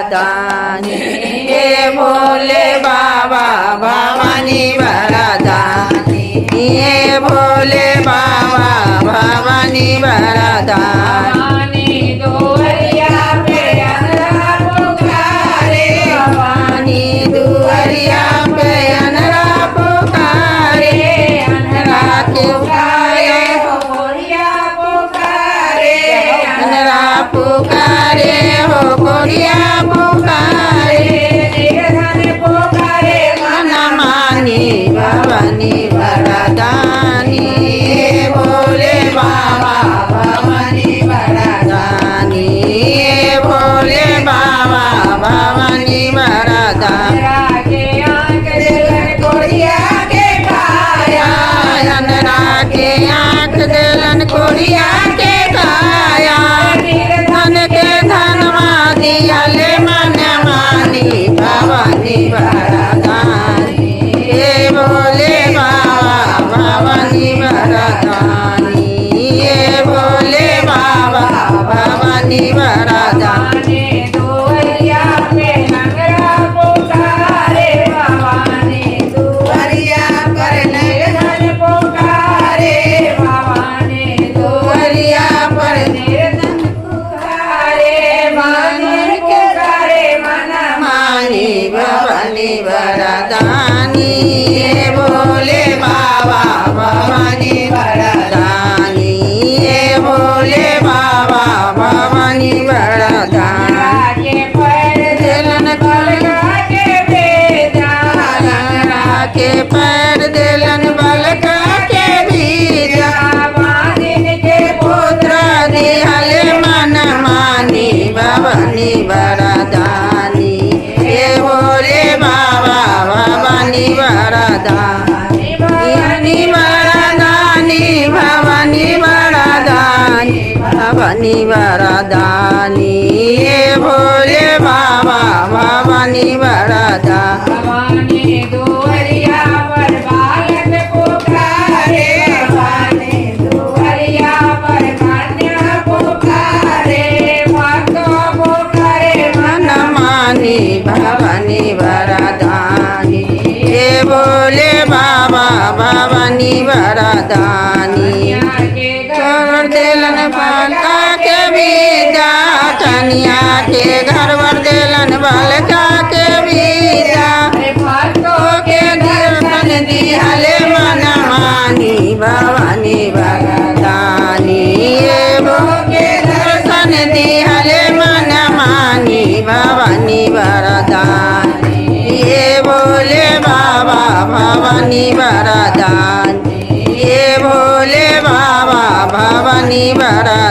वरदानी हे भोले बाबा भवानी वरदानी हे भोले बाबा भवानी वरदानी दुआरिया पे अनरा पुकारे भवानी दुआरिया पे अनरा पुकारे अनरा पुकारे पुकारे हो कोरिया पुकारे निर्धन पुकारे मन मानी भवानी वरदानी हे भोले बाबा भवानी वरदानी हे भोले बाबा भवानी वरदानी के आंख दिलन कोरिया के काया अनरा के आंख दिलन कोरिया के काया दियाले मन मानी भवानी वरदानी हे भोले बाबा भवानी वरदानी हे भोले बाबा भवानी वरदानी दुआरिया पे नगरा पुकारे भवानी दुआरिया पर निर्धन पुकारे भवानी दुआरिया पर निर्धन पुकारे भवानी वरदानी हे भोले बाबा भवानी वरदानी हे भोले बाबा भवानी वरदानी पैर दिलन बलका के भेजा के पैर दिलन बलका के भेजा मानिन के पुत्र दिहले मन मानी भवानी वरदानी हे भोले बाबा भवानी वरदानी भवानी वरदानी भवानी वरदानी भवानी वरदानी हे भोले बाबा भवानी वरदानी दुआरिया पर बालक पुकारे भवानी दुआरिया पर कन्या पुकारे भक्त पुकारे मन मानी भवानी वरदानी हे भोले बाबा भवानी वरदानी घर दिलन बालका के बीजा कन्या के घर वर दिलन बालका के बीजा भक्तों के दर्शन दिहले मन मानी भवानी वरदानी हे भोले दर्शन दिहले मन मानी भवानी वरदानी हे भोले बाबा भवानी वरदानी हे भोले बाबा भवानी वरदानी।